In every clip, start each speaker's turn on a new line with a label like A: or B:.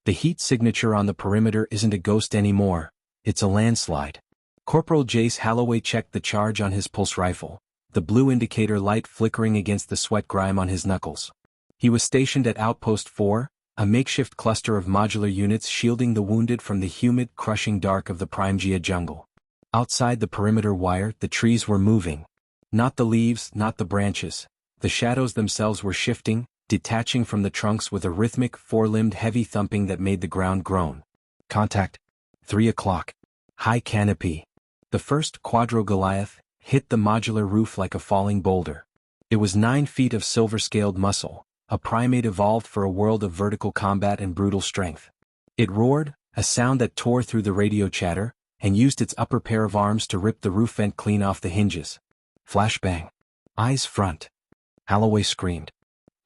A: The heat signature on the perimeter isn't a ghost anymore, it's a landslide. Corporal Jace Holloway checked the charge on his pulse rifle, the blue indicator light flickering against the sweat grime on his knuckles. He was stationed at Outpost 4, a makeshift cluster of modular units shielding the wounded from the humid, crushing dark of the Primegea jungle. Outside the perimeter wire, the trees were moving. Not the leaves, not the branches. The shadows themselves were shifting, detaching from the trunks with a rhythmic, four-limbed heavy thumping that made the ground groan. Contact. 3 o'clock. High canopy. The first Quadro Goliath hit the modular roof like a falling boulder. It was 9 feet of silver-scaled muscle, a primate evolved for a world of vertical combat and brutal strength. It roared, a sound that tore through the radio chatter, and used its upper pair of arms to rip the roof vent clean off the hinges. Flashbang. Eyes front. Holloway screamed.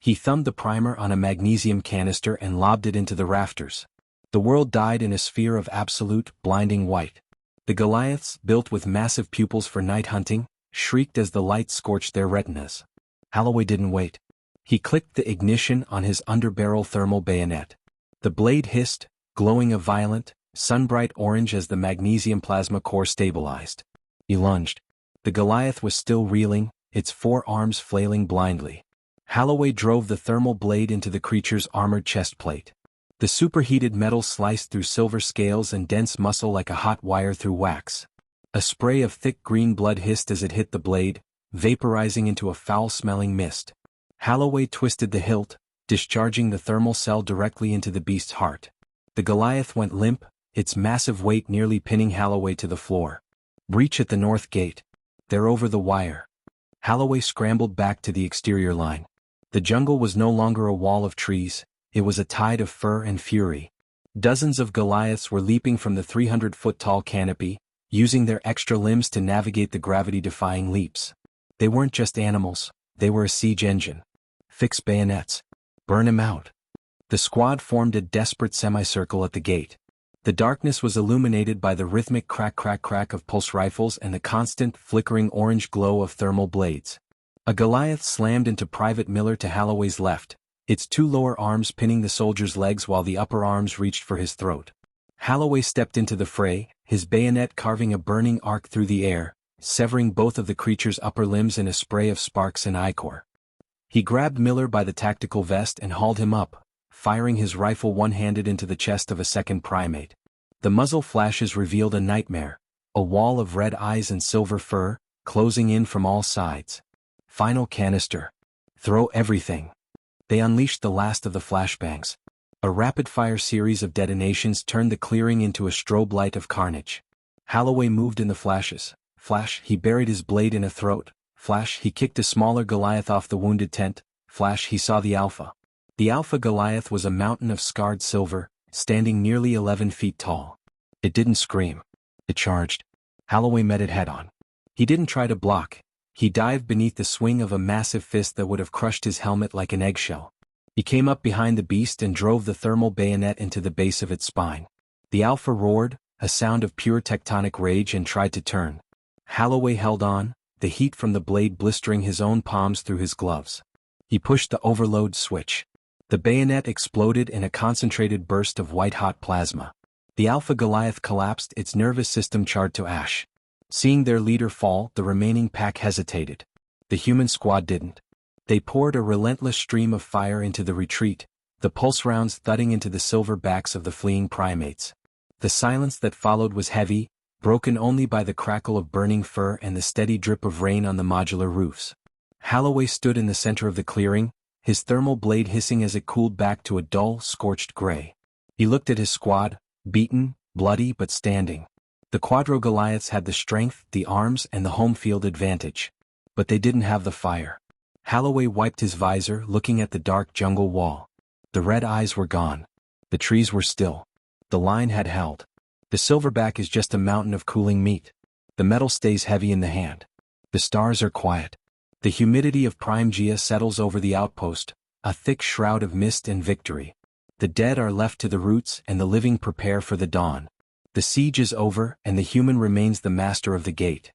A: He thumbed the primer on a magnesium canister and lobbed it into the rafters. The world died in a sphere of absolute, blinding white. The Goliaths, built with massive pupils for night hunting, shrieked as the light scorched their retinas. Holloway didn't wait. He clicked the ignition on his underbarrel thermal bayonet. The blade hissed, glowing a violent, sunbright orange as the magnesium plasma core stabilized. He lunged. The Goliath was still reeling, its 4 arms flailing blindly. Holloway drove the thermal blade into the creature's armored chest plate. The superheated metal sliced through silver scales and dense muscle like a hot wire through wax. A spray of thick green blood hissed as it hit the blade, vaporizing into a foul-smelling mist. Holloway twisted the hilt, discharging the thermal cell directly into the beast's heart. The Goliath went limp, its massive weight nearly pinning Holloway to the floor. Breach at the north gate. They're over the wire. Holloway scrambled back to the exterior line. The jungle was no longer a wall of trees, it was a tide of fur and fury. Dozens of Goliaths were leaping from the 300-foot-tall canopy, using their extra limbs to navigate the gravity-defying leaps. They weren't just animals, they were a siege engine. Fix bayonets. Burn him out. The squad formed a desperate semicircle at the gate. The darkness was illuminated by the rhythmic crack-crack-crack of pulse rifles and the constant, flickering orange glow of thermal blades. A Goliath slammed into Private Miller to Holloway's left, its 2 lower arms pinning the soldier's legs while the upper arms reached for his throat. Holloway stepped into the fray, his bayonet carving a burning arc through the air, severing both of the creature's upper limbs in a spray of sparks and ichor. He grabbed Miller by the tactical vest and hauled him up, firing his rifle one-handed into the chest of a second primate. The muzzle flashes revealed a nightmare, a wall of red eyes and silver fur, closing in from all sides. Final canister. Throw everything. They unleashed the last of the flashbangs. A rapid-fire series of detonations turned the clearing into a strobe light of carnage. Holloway moved in the flashes. Flash, he buried his blade in a throat. Flash, he kicked a smaller Goliath off the wounded tent. Flash, he saw the Alpha. The Alpha Goliath was a mountain of scarred silver, standing nearly 11 feet tall. It didn't scream. It charged. Holloway met it head-on. He didn't try to block. He dived beneath the swing of a massive fist that would have crushed his helmet like an eggshell. He came up behind the beast and drove the thermal bayonet into the base of its spine. The Alpha roared, a sound of pure tectonic rage, and tried to turn. Holloway held on, the heat from the blade blistering his own palms through his gloves. He pushed the overload switch. The bayonet exploded in a concentrated burst of white-hot plasma. The Alpha Goliath collapsed, its nervous system charred to ash. Seeing their leader fall, the remaining pack hesitated. The human squad didn't. They poured a relentless stream of fire into the retreat, the pulse rounds thudding into the silver backs of the fleeing primates. The silence that followed was heavy, broken only by the crackle of burning fur and the steady drip of rain on the modular roofs. Holloway stood in the center of the clearing, his thermal blade hissing as it cooled back to a dull, scorched gray. He looked at his squad, beaten, bloody but standing. The Quadro Goliaths had the strength, the arms, and the home field advantage. But they didn't have the fire. Holloway wiped his visor, looking at the dark jungle wall. The red eyes were gone. The trees were still. The line had held. The silverback is just a mountain of cooling meat. The metal stays heavy in the hand. The stars are quiet. The humidity of Primegea settles over the outpost, a thick shroud of mist and victory. The dead are left to the roots and the living prepare for the dawn. The siege is over and the human remains the master of the gate.